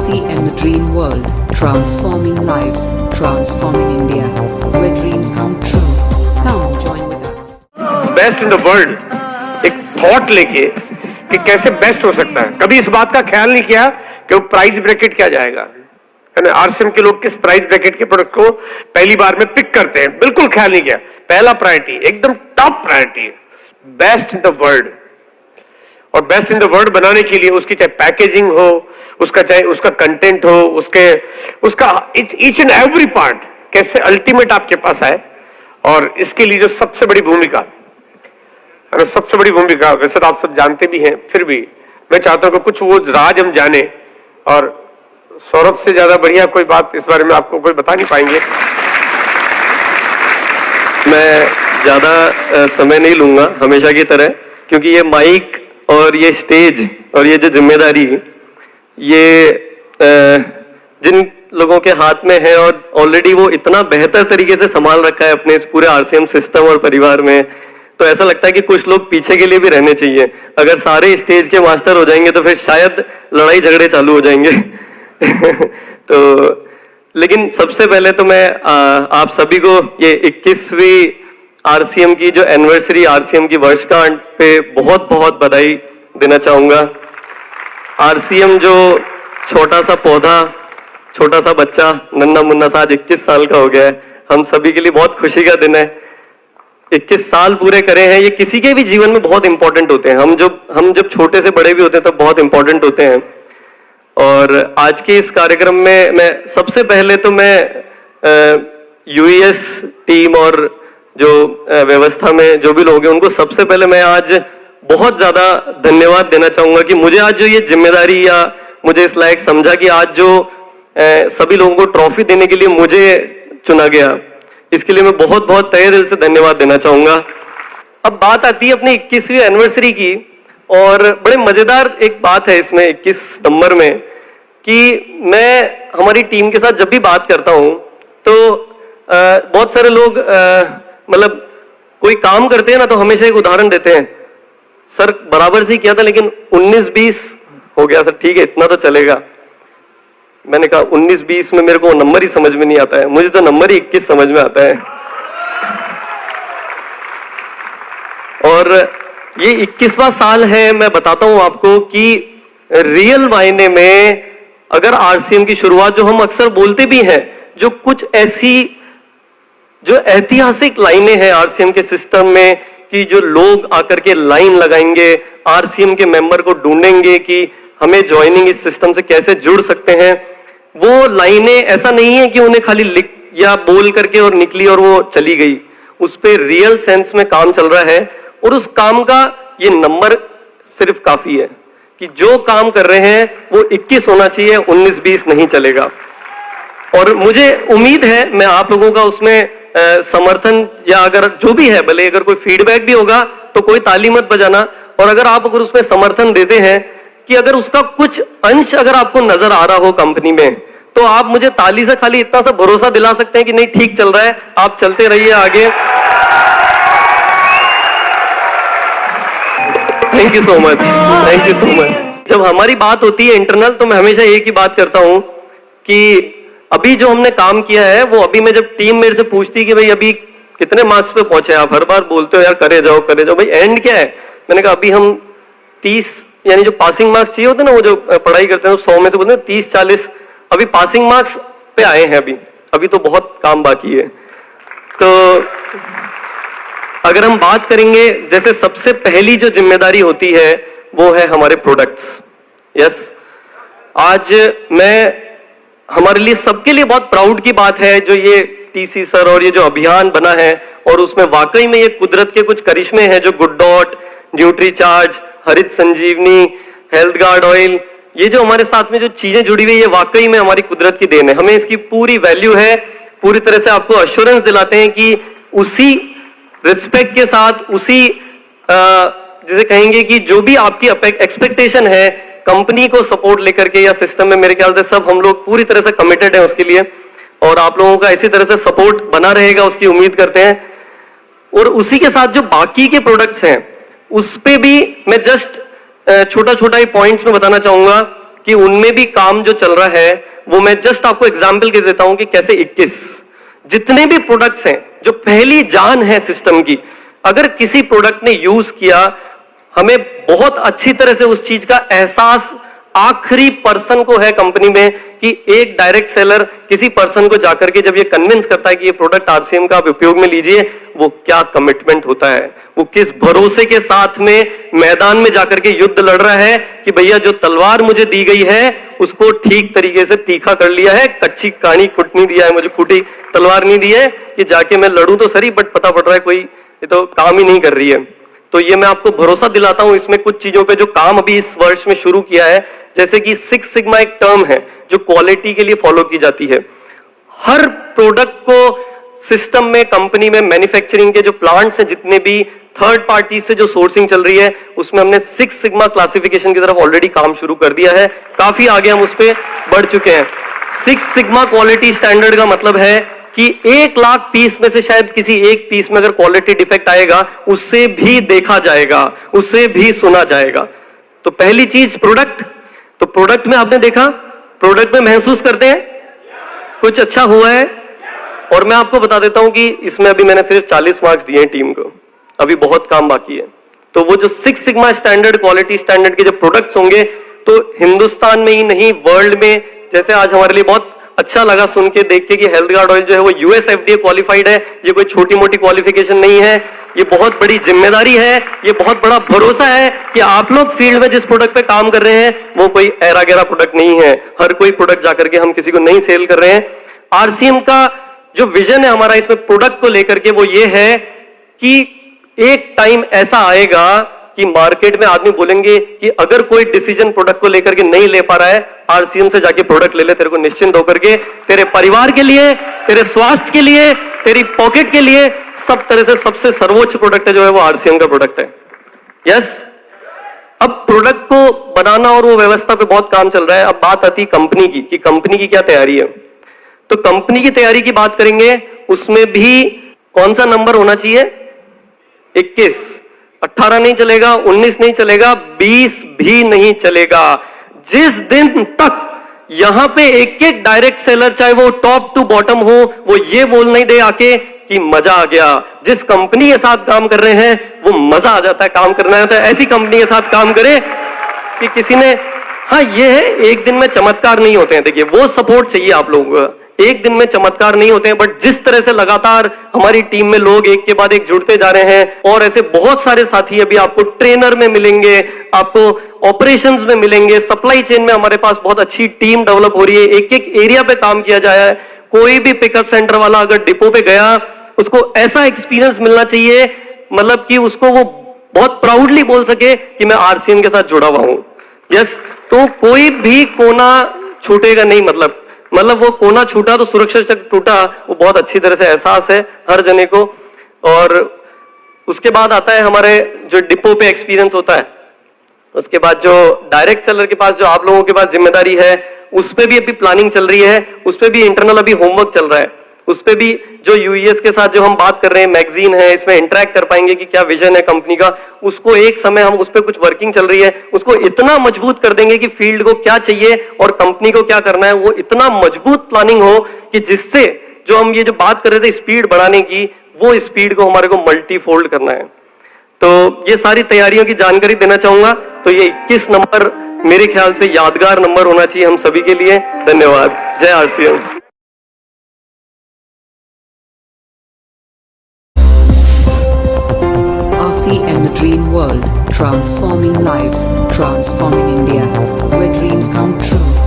RCM the Dream World, transforming lives, transforming India, where dreams come true. Come join with us. Best in the world एक thought लेके कि कैसे best हो सकता है, कभी इस बात का ख्याल नहीं किया कि वो प्राइस ब्रैकेट क्या जाएगा, है ना। आरसीएम के लोग किस प्राइस ब्रैकेट के प्रोडक्ट को पहली बार में पिक करते हैं, बिल्कुल ख्याल नहीं किया। पहला प्रायोरिटी, एकदम top priority, best in the world. और बेस्ट इन द वर्ल्ड बनाने के लिए उसकी चाहे पैकेजिंग हो, उसका चाहे उसका कंटेंट हो, उसका ईच एंड एवरी पार्ट कैसे अल्टीमेट आपके पास आए। और इसके लिए जो सबसे बड़ी भूमिका, सबसे बड़ी भूमिका, वैसे तो आप सब जानते भी हैं, फिर भी मैं चाहता हूं कि कुछ वो राज हम जाने। और सौरभ से ज्यादा बढ़िया कोई बात इस बारे में आपको कोई बता नहीं पाएंगे। मैं ज्यादा समय नहीं लूंगा हमेशा की तरह, क्योंकि ये माइक और ये स्टेज और ये जो जिम्मेदारी ये जिन लोगों के हाथ में है और ऑलरेडी वो इतना बेहतर तरीके से संभाल रखा है अपने इस पूरे आरसीएम सिस्टम और परिवार में, तो ऐसा लगता है कि कुछ लोग पीछे के लिए भी रहने चाहिए। अगर सारे स्टेज के मास्टर हो जाएंगे तो फिर शायद लड़ाई झगड़े चालू हो जाएंगे। तो लेकिन सबसे पहले तो मैं आप सभी को ये 21वीं आरसीएम की जो एनिवर्सरी आरसीएम की वर्षगांठ पे बहुत बहुत बधाई देना चाहूंगा। आरसीएम जो छोटा सा पौधा, छोटा सा बच्चा, नन्ना मुन्ना सा आज 21 साल का हो गया है, हम सभी के लिए बहुत खुशी का दिन है। 21 साल पूरे करे हैं, ये किसी के भी जीवन में बहुत इंपॉर्टेंट होते हैं। हम जब छोटे से बड़े भी होते हैं तब बहुत इंपॉर्टेंट होते हैं। और आज के इस कार्यक्रम में मैं सबसे पहले तो मैं यूएस टीम और जो व्यवस्था में जो भी लोग हैं उनको सबसे पहले मैं आज बहुत ज्यादा धन्यवाद देना चाहूंगा कि मुझे आज जो ये जिम्मेदारी या मुझे इस लायक समझा कि आज जो सभी लोगों को ट्रॉफी देने के लिए मुझे चुना गया, इसके लिए मैं बहुत बहुत तहे दिल से धन्यवाद देना चाहूंगा। अब बात आती है अपनी 21वीं एनिवर्सरी की, और बड़े मजेदार एक बात है इसमें 21 नंबर में कि मैं हमारी टीम के साथ जब भी बात करता हूं तो बहुत सारे लोग मतलब कोई काम करते हैं ना तो हमेशा एक उदाहरण देते हैं, सर बराबर से किया था लेकिन 19-20 हो गया सर, ठीक है इतना तो चलेगा। मैंने कहा 19-20 में मेरे को नंबर ही समझ में नहीं आता है, मुझे तो नंबर ही 21 समझ में आता है। और ये 21वां साल है, मैं बताता हूं आपको कि रियल मायने में अगर आरसीएम की शुरुआत, जो हम अक्सर बोलते भी हैं, जो कुछ ऐसी जो ऐतिहासिक लाइनें हैं आरसीएम के सिस्टम में कि जो लोग आकर के लाइन लगाएंगे, आरसीएम के मेंबर को ढूंढेंगे कि हमें ज्वाइनिंग इस सिस्टम से कैसे जुड़ सकते हैं, वो लाइनें ऐसा नहीं है कि उन्हें खाली लिख या बोल करके और निकली और वो चली गई। उस पे रियल सेंस में काम चल रहा है और उस काम का ये नंबर सिर्फ काफी है कि जो काम कर रहे हैं वो 21 होना चाहिए, 19-20 नहीं चलेगा। और मुझे उम्मीद है मैं आप लोगों का उसमें समर्थन या अगर जो भी है, भले अगर कोई फीडबैक भी होगा तो कोई ताली मत बजाना, और अगर आप अगर उसमें समर्थन देते हैं कि अगर उसका कुछ अंश अगर आपको नजर आ रहा हो कंपनी में, तो आप मुझे ताली से खाली इतना सा भरोसा दिला सकते हैं कि नहीं ठीक चल रहा है, आप चलते रहिए आगे। Thank you so much, thank you so much. जब हमारी बात होती है इंटरनल तो मैं हमेशा एक ही बात करता हूं कि अभी जो हमने काम किया है वो, अभी मैं जब टीम मेरे से पूछती कि भाई अभी कितने मार्क्स पे पहुंचे, आप हर बार बोलते हो यार करे जाओ भाई एंड क्या है, मैंने कहा अभी हम 30 यानी जो पासिंग मार्क्स चाहिए होते हैं ना, वो जो पढ़ाई करते हैं 100 में से बोलते हैं 30-40 अभी पासिंग मार्क्स पे आए हैं, अभी तो बहुत काम बाकी है। तो अगर हम बात करेंगे, जैसे सबसे पहली जो जिम्मेदारी होती है वो है हमारे प्रोडक्ट्स। यस, आज मैं हमारे लिए सबके लिए बहुत प्राउड की बात है जो ये टीसी सर और ये जो अभियान बना है, और उसमें वाकई में ये कुदरत के कुछ करिश्मे हैं जो गुड डॉट, न्यूट्री चार्ज, हरित संजीवनी, हेल्थ गार्ड ऑयल, ये जो हमारे साथ में जो चीजें जुड़ी हुई है, ये वाकई में हमारी कुदरत की देन है। हमें इसकी पूरी वैल्यू है, पूरी तरह से आपको अश्योरेंस दिलाते हैं कि उसी रिस्पेक्ट के साथ, उसी जिसे कहेंगे कि जो भी आपकी एक्सपेक्टेशन है कंपनी को सपोर्ट लेकर के या सिस्टम में, मेरे ख्याल से सब हम लोग पूरी तरह से कमिटेड हैं उसके लिए, और आप लोगों का इसी तरह से सपोर्ट बना रहेगा उसकी उम्मीद करते हैं। और उसी के साथ जो बाकी के प्रोडक्ट्स हैं उस पे भी मैं जस्ट छोटा छोटा ही पॉइंट्स में बताना चाहूंगा कि उनमें भी काम जो चल रहा है वो मैं जस्ट आपको एग्जांपल के देता हूं कि कैसे 21 जितने भी प्रोडक्ट्स हैं जो पहली जान है सिस्टम की, अगर किसी प्रोडक्ट ने यूज किया, हमें बहुत अच्छी तरह से उस चीज का एहसास आखिरी पर्सन को है कंपनी में कि एक डायरेक्ट सेलर किसी पर्सन को जाकर के जब ये कन्विंस करता है कि ये प्रोडक्ट आरसीएम का आप उपयोग में लीजिए, वो क्या कमिटमेंट होता है, वो किस भरोसे के साथ में मैदान में जाकर के युद्ध लड़ रहा है कि भैया जो तलवार मुझे दी गई है उसको ठीक तरीके से तीखा कर लिया है, कच्ची कहानी फुट नहीं दिया है, मुझे फूटी तलवार नहीं दी है कि जाके मैं लड़ूं तो सही, बट पता पड़ रहा है कोई ये तो काम ही नहीं कर रही है। तो ये मैं आपको भरोसा दिलाता हूं इसमें कुछ चीजों पे जो काम अभी इस वर्ष में शुरू किया है, जैसे कि 6 सिग्मा एक टर्म है जो क्वालिटी के लिए फॉलो की जाती है। हर प्रोडक्ट को सिस्टम में, कंपनी में, मैन्युफैक्चरिंग के जो प्लांट्स हैं, जितने भी थर्ड पार्टी से जो सोर्सिंग चल रही है, उसमें हमने 6 सिग्मा क्लासिफिकेशन की तरफ ऑलरेडी काम शुरू कर दिया है। काफी आगे हम उस पर बढ़ चुके हैं। 6 सिग्मा क्वालिटी स्टैंडर्ड का मतलब है कि 1 लाख पीस में से शायद किसी एक पीस में अगर क्वालिटी डिफेक्ट आएगा, उससे भी देखा जाएगा, उससे भी सुना जाएगा। तो पहली चीज प्रोडक्ट, तो प्रोडक्ट में आपने देखा, प्रोडक्ट में महसूस करते हैं कुछ अच्छा हुआ है। और मैं आपको बता देता हूं कि इसमें अभी मैंने सिर्फ 40 मार्क्स दिए हैं टीम को, अभी बहुत काम बाकी है। तो वो जो 6 सिग्मा स्टैंडर्ड, क्वालिटी स्टैंडर्ड के जो प्रोडक्ट्स होंगे, तो हिंदुस्तान में ही नहीं वर्ल्ड में, जैसे आज हमारे लिए बहुत अच्छा लगा सुन के, देख के कि हेल्थ गार्ड ऑयल जो है वो यूएस एफडीए क्वालिफाइड है। ये कोई छोटी मोटी क्वालिफिकेशन नहीं है, ये बहुत बड़ी जिम्मेदारी है, ये बहुत बड़ा भरोसा है कि आप लोग फील्ड में जिस प्रोडक्ट पे काम कर रहे हैं वो कोई ऐरा गैरा प्रोडक्ट नहीं है। हर कोई प्रोडक्ट जाकर के हम किसी को नहीं सेल कर रहे हैं। आरसीएम का जो विजन है हमारा इसमें प्रोडक्ट को लेकर के, वो ये है कि एक टाइम ऐसा आएगा कि मार्केट में आदमी बोलेंगे कि अगर कोई डिसीजन प्रोडक्ट को लेकर के नहीं ले पा रहा है, आरसीएम से जाके प्रोडक्ट ले ले, तेरे को निश्चिंत होकर के तेरे परिवार के लिए, तेरे स्वास्थ्य के लिए, तेरी पॉकेट के लिए, सब तरह से सबसे सर्वोच्च प्रोडक्ट है जो है वो आरसीएम का प्रोडक्ट है। यस, अब प्रोडक्ट को बनाना और वो व्यवस्था पे बहुत काम चल रहा है। अब बात आती कंपनी की कि कंपनी की क्या तैयारी है। तो कंपनी की तैयारी की बात करेंगे, उसमें भी कौन सा नंबर होना चाहिए? 21, 18 नहीं चलेगा, 19 नहीं चलेगा, 20 भी नहीं चलेगा। जिस दिन तक यहां पे एक एक डायरेक्ट सेलर, चाहे वो टॉप टू बॉटम हो, वो ये बोल नहीं दे आके कि मजा आ गया, जिस कंपनी के साथ काम कर रहे हैं वो मजा आ जाता है काम करना है, तो ऐसी कंपनी के साथ काम करें कि किसी ने, हाँ ये है, एक दिन में चमत्कार नहीं होते हैं। देखिए वो सपोर्ट चाहिए आप लोगों का, एक दिन में चमत्कार नहीं होते हैं, बट जिस तरह से लगातार हमारी टीम में लोग एक के बाद एक जुड़ते जा रहे हैं, और ऐसे बहुत सारे साथी अभी आपको ट्रेनर में मिलेंगे, आपको ऑपरेशंस में मिलेंगे, सप्लाई चेन में हमारे पास बहुत अच्छी टीम डेवलप हो रही है, एक एक एरिया पे काम किया जाया है। कोई भी पिकअप सेंटर वाला अगर डिपो पे गया, उसको ऐसा एक्सपीरियंस मिलना चाहिए, मतलब कि उसको वो बहुत प्राउडली बोल सके कि मैं आरसीएम के साथ जुड़ा हुआ हूं। यस, तो कोई भी कोना छूटेगा नहीं, मतलब वो कोना छूटा तो सुरक्षा चक्र टूटा, वो बहुत अच्छी तरह से एहसास है हर जने को। और उसके बाद आता है हमारे जो डिपो पे एक्सपीरियंस होता है, उसके बाद जो डायरेक्ट सेलर के पास जो आप लोगों के पास जिम्मेदारी है, उस पे भी अभी प्लानिंग चल रही है, उस पे भी इंटरनल अभी होमवर्क चल रहा है, उस पे भी जो यूएस के साथ जो हम बात कर रहे हैं, मैगजीन है, इसमें इंटरेक्ट कर पाएंगे कि क्या विजन है कंपनी का, उसको एक समय हम उस पे कुछ वर्किंग चल रही है, उसको इतना मजबूत कर देंगे कि फील्ड को क्या चाहिए और कंपनी को क्या करना है, वो इतना मजबूत प्लानिंग हो कि जिससे जो हम ये जो बात कर रहे थे स्पीड बढ़ाने की, वो स्पीड को हमारे को मल्टीफोल्ड करना है। तो ये सारी तैयारियों की जानकारी देना चाहूंगा। तो ये 21 नंबर मेरे ख्याल से यादगार नंबर होना चाहिए हम सभी के लिए। धन्यवाद। जय RCM. RCM, the dream world, transforming lives, transforming India, where dreams come true.